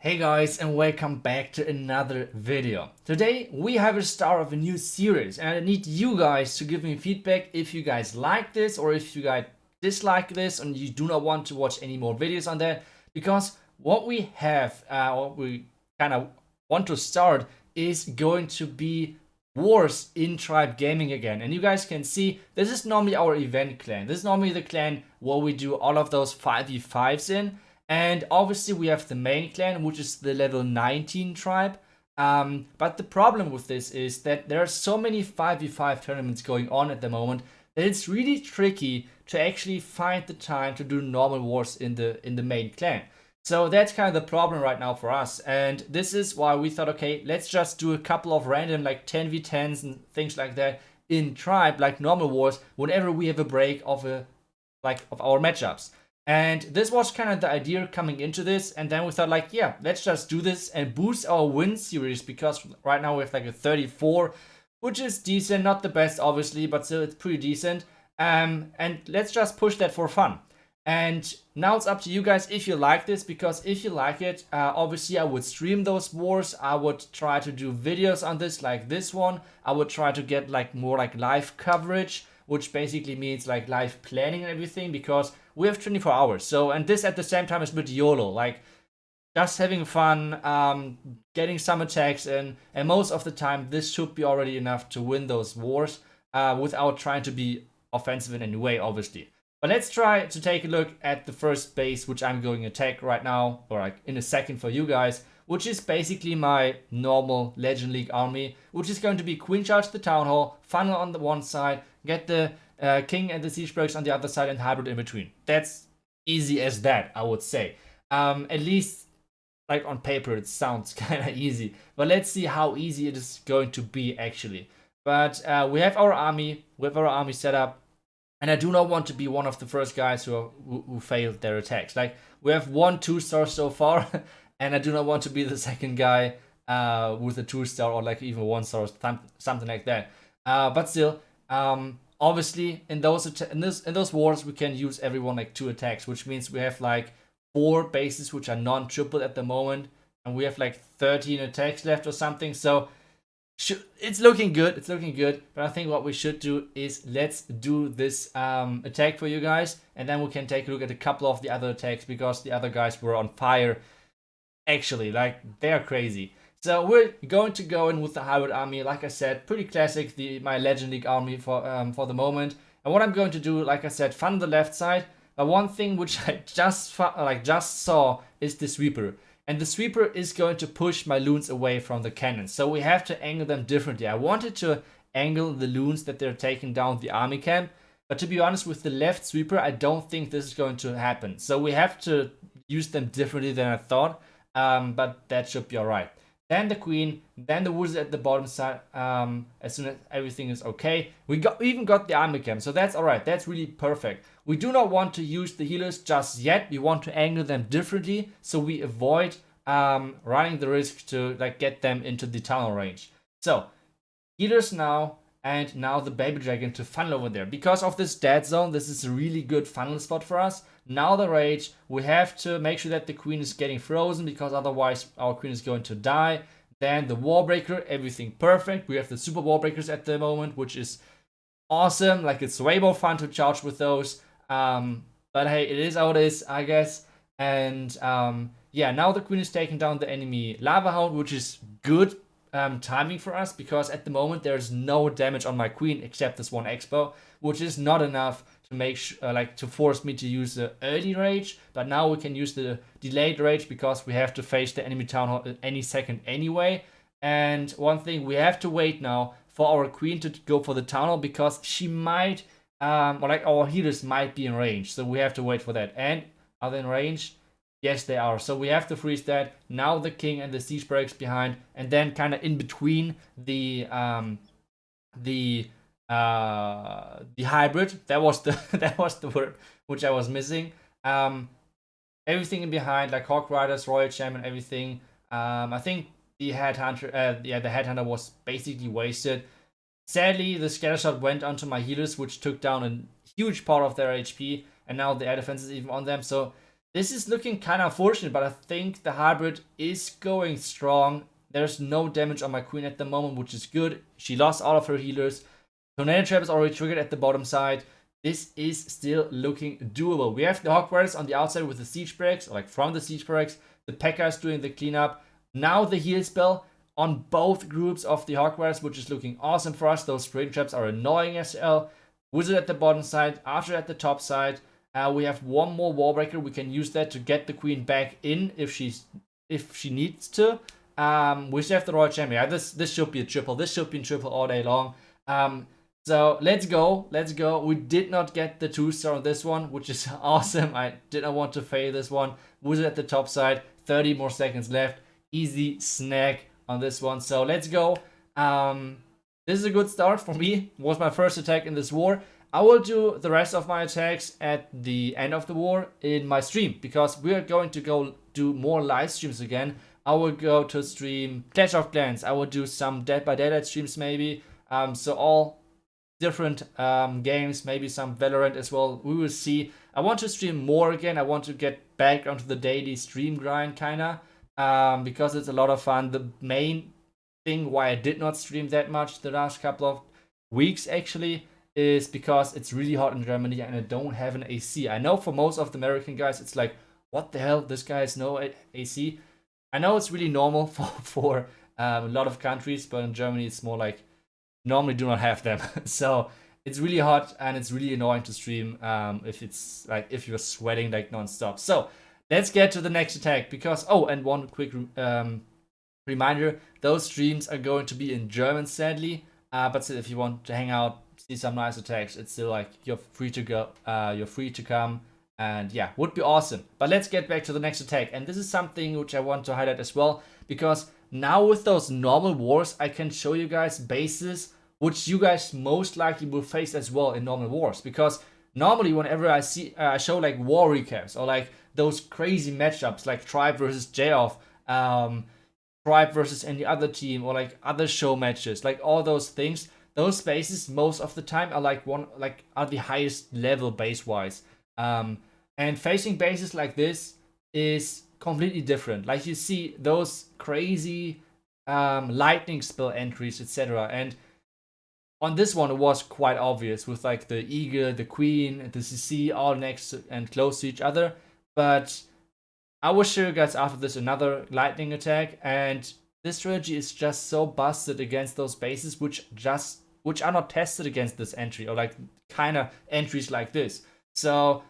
Hey guys, and welcome back to another video. Today we have a start of a new series and I need you guys to give me feedback if you guys like this or if you guys dislike this and you do not want to watch any more videos on that, because what we have, what we kind of want to start is going to be wars in tribe gaming again. And you guys can see this is normally our event clan. This is normally the clan where we do all of those 5v5s in. And obviously we have the main clan, which is the level 19 tribe. But the problem with this is that there are so many 5v5 tournaments going on at the moment that it's really tricky to actually find the time to do normal wars in the main clan. So that's kind of the problem right now for us. And this is why we thought, okay, let's just do a couple of random like 10v10s and things like that in tribe, like normal wars, whenever we have a break of our matchups. And this was kind of the idea coming into this, and then we thought like, yeah, let's just do this and boost our win series, because right now we have like a 34, which is decent, not the best obviously, but still it's pretty decent. And let's just push that for fun. And now it's up to you guys if you like this, because if you like it, obviously I would stream those wars. I would try to do videos on this like this one. I would try to get like more like live coverage, which basically means like live planning and everything, because we have 24 hours. So, and this at the same time is a bit YOLO, like just having fun, getting some attacks in, and most of the time this should be already enough to win those wars without trying to be offensive in any way, obviously. But let's try to take a look at the first base, which I'm going to attack right now, or like in a second for you guys, which is basically my normal Legend League army, which is going to be Queen Charge the Town Hall, Funnel on the one side, get the King and the Siege Breaks on the other side, and Hybrid in between. That's easy as that, I would say. At least, like on paper, it sounds kind of easy. But let's see how easy it is going to be actually. But we have our army set up. And I do not want to be one of the first guys who failed their attacks. Like, we have 1 2-star so far, and I do not want to be the second guy with a 2-star or like even 1-star or something like that. But still, obviously in those wars we can use everyone like 2 attacks, which means we have like 4 bases which are non-triple at the moment, and we have like 13 attacks left or something. So it's looking good, but I think what we should do is let's do this attack for you guys, and then we can take a look at a couple of the other attacks, because the other guys were on fire actually, like they're crazy. So we're going to go in with the hybrid army, like I said, pretty classic, my Legend League army for the moment. And what I'm going to do, like I said, fun the left side. But one thing which I just saw is the sweeper. And the sweeper is going to push my loons away from the cannons. So we have to angle them differently. I wanted to angle the loons that they're taking down the army camp. But to be honest, with the left sweeper, I don't think this is going to happen. So we have to use them differently than I thought. But that should be alright. Then the queen, then the wizard at the bottom side. As soon as everything is okay, we even got the army camp, so that's alright. That's really perfect. We do not want to use the healers just yet. We want to angle them differently, so we avoid running the risk to like get them into the tunnel range. So healers now, and now the baby dragon to funnel over there. Because of this dead zone, this is a really good funnel spot for us. Now the rage, we have to make sure that the queen is getting frozen, because otherwise our queen is going to die. Then the wall breaker, everything perfect. We have the super wall breakers at the moment, which is awesome. Like, it's way more fun to charge with those. But hey, it is how it is, I guess. And yeah, now the queen is taking down the enemy lava hound, which is good timing for us, because at the moment there's no damage on my queen except this one expo, which is not enough to make to force me to use the early rage. But now we can use the delayed rage, because we have to face the enemy town hall at any second anyway. And one thing, we have to wait now for our queen to go for the town hall, because she might or like our healers might be in range, so we have to wait for that. And are they in range? Yes, they are. So we have to freeze that. Now the king and the siege breaks behind, and then kind of in between the hybrid. That was the word which I was missing. Everything in behind, like Hawk Riders, Royal Champion, everything. I think the headhunter, the headhunter was basically wasted. Sadly, the scatter shot went onto my healers, which took down a huge part of their HP, and now the air defense is even on them. So This is looking kind of unfortunate, but I think the hybrid is going strong. There's no damage on my queen at the moment, which is good. She lost all of her healers. Tornado Trap is already triggered at the bottom side. This is still looking doable. We have the Hog Riders on the outside with the siege barracks, or like from the siege barracks. The P.E.K.K.A is doing the cleanup. Now the heal spell on both groups of the Hog Riders, which is looking awesome for us. Those spring traps are annoying as hell. Wizard at the bottom side, Archer at the top side. We have one more Wallbreaker. We can use that to get the queen back in if she needs to. We still have the Royal Champion. Yeah, this should be a triple. This should be a triple all day long. So let's go. We did not get the 2-star on this one, which is awesome. I did not want to fail this one. Wizard at the top side. 30 more seconds left. Easy snack on this one. So let's go. This is a good start for me. It was my first attack in this war. I will do the rest of my attacks at the end of the war in my stream, because we are going to go do more live streams again. I will go to stream Clash of Clans. I will do some Dead by Daylight streams maybe. So all different games, maybe some Valorant as well. We will see. I want to stream more again. I want to get back onto the daily stream grind kinda, because it's a lot of fun. The main thing why I did not stream that much the last couple of weeks actually is because it's really hot in Germany and I don't have an AC. I know for most of the American guys it's like, what the hell, this guy has no AC. I know it's really normal for a lot of countries, but in Germany it's more like normally do not have them. So it's really hot and it's really annoying to stream if it's like if you're sweating like non-stop. So let's get to the next attack, because and one quick reminder, those streams are going to be in German sadly, but still, if you want to hang out, see some nice attacks, it's still like you're free to go, you're free to come, and yeah, would be awesome. But let's get back to the next attack, and this is something which I want to highlight as well, because now with those normal wars I can show you guys bases which you guys most likely will face as well in normal wars, because normally whenever I show like war recaps or like those crazy matchups like Tribe versus J-Off, Tribe versus any other team, or like other show matches, like all those things, those bases most of the time are like are the highest level base wise, and facing bases like this is completely different. Like you see those crazy lightning spell entries, etc. And on this one it was quite obvious with like the Eagle, the Queen, and the CC all next to and close to each other. But I will show you guys after this another lightning attack, and this strategy is just so busted against those bases which are not tested against this entry, or like kind of entries like this. So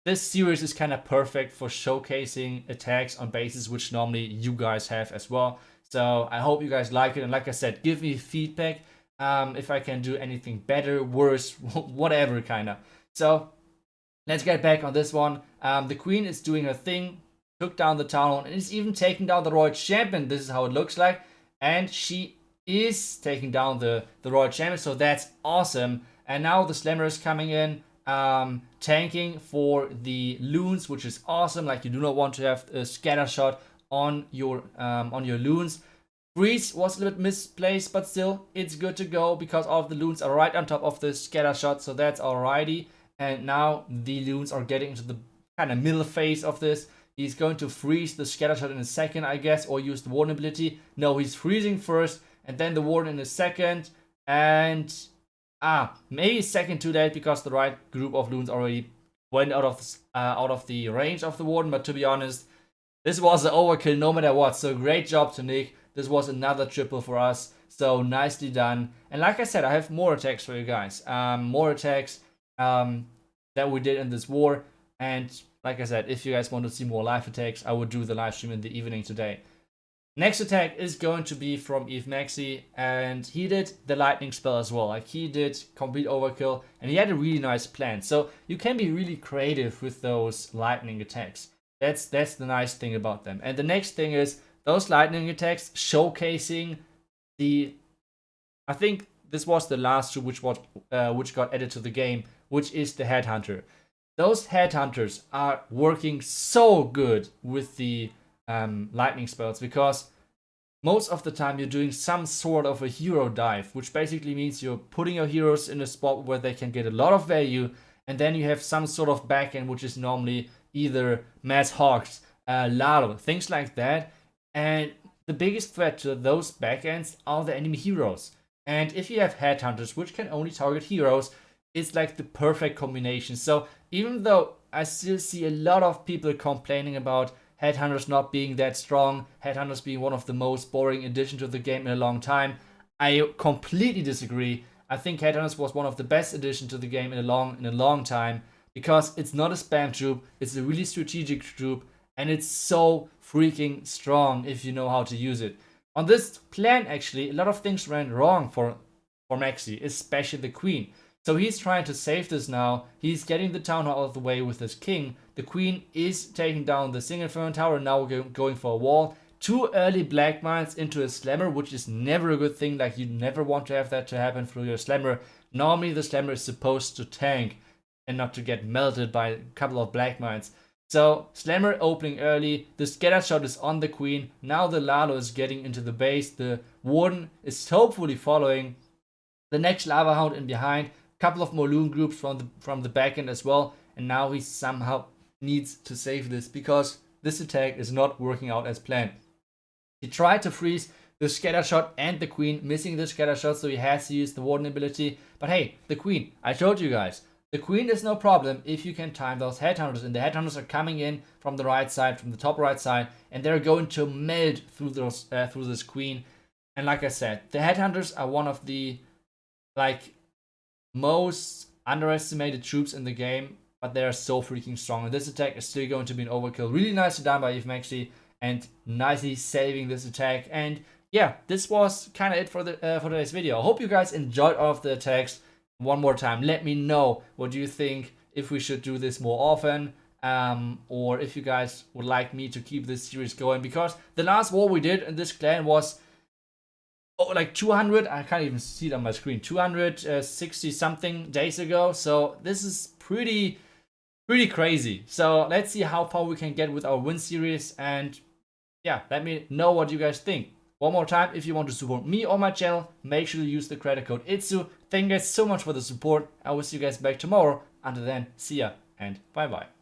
this series is kind of perfect for showcasing attacks on bases which normally you guys have as well. So I hope you guys like it, and like I said, give me feedback if I can do anything better, worse, whatever kind of. So let's get back on this one. The Queen is doing her thing, took down the Town Hall, and is even taking down the Royal Champion. This is how it looks like, and she is taking down the Royal Champion, so that's awesome. And now the Slammer is coming in, tanking for the loons, which is awesome. Like, you do not want to have a scatter shot on your loons. Freeze was a little bit misplaced, but still it's good to go because all of the loons are right on top of the scatter shot, so that's alrighty. And now the loons are getting into the kind of middle phase of this. He's going to freeze the scatter shot in a second, I guess, or use the warden ability. No, he's freezing first and then the warden in a second. And maybe second too late because the right group of loons already went out of the range of the warden. But to be honest, this was an overkill no matter what. So great job to Nick. This was another triple for us. So nicely done. And like I said, I have more attacks for you guys. More attacks that we did in this war. And like I said, if you guys want to see more live attacks, I will do the live stream in the evening today. Next attack is going to be from Eve Maxi, and he did the lightning spell as well. Like, he did complete overkill, and he had a really nice plan. So you can be really creative with those lightning attacks. That's the nice thing about them. And the next thing is those lightning attacks showcasing the, I think this was the last two which got added to the game, which is the Headhunter. Those Headhunters are working so good with the lightning spells, because most of the time you're doing some sort of a hero dive, which basically means you're putting your heroes in a spot where they can get a lot of value, and then you have some sort of backend which is normally either Mass Hawks, Lalo, things like that. And the biggest threat to those backends are the enemy heroes. And if you have headhunters, which can only target heroes, it's like the perfect combination. So even though I still see a lot of people complaining about headhunters not being that strong, headhunters being one of the most boring additions to the game in a long time, I completely disagree. I think headhunters was one of the best additions to the game in a long time, because it's not a spam troop, it's a really strategic troop, and it's so freaking strong if you know how to use it. On this plan, actually, a lot of things went wrong for Maxi, especially the queen. So he's trying to save this now. He's getting the town hall out of the way with his king. The queen is taking down the single inferno tower, now going for a wall. 2 early black mines into a slammer, which is never a good thing. Like, you never want to have that to happen through your slammer. Normally the slammer is supposed to tank and not to get melted by a couple of black mines. So slammer opening early, the scatter shot is on the queen. Now the Lalo is getting into the base. The warden is hopefully following. The next lava hound in behind. Couple of more loon groups from the back end as well, and now he somehow needs to save this because this attack is not working out as planned. He tried to freeze the scatter shot and the queen, missing the scatter shot, so he has to use the warden ability. But hey, the queen, I told you guys, the queen is no problem if you can time those headhunters, and the headhunters are coming in from the right side, from the top right side, and they're going to melt through those through this queen. And like I said, the headhunters are one of the most underestimated troops in the game, but they are so freaking strong, and this attack is still going to be an overkill. Really nicely done by Maxi, and nicely saving this attack. And yeah, this was kind of it for today's video. I hope you guys enjoyed all of the attacks. One more time, let me know what you think, if we should do this more often, or if you guys would like me to keep this series going, because the last war we did in this clan was like 200, I can't even see it on my screen, 260 something days ago. So this is pretty crazy. So let's see how far we can get with our win series, and yeah, let me know what you guys think. One more time, if you want to support me or my channel, make sure to use the credit code ITSU. Thank you guys so much for the support. I will see you guys back tomorrow. Until then, see ya and bye bye.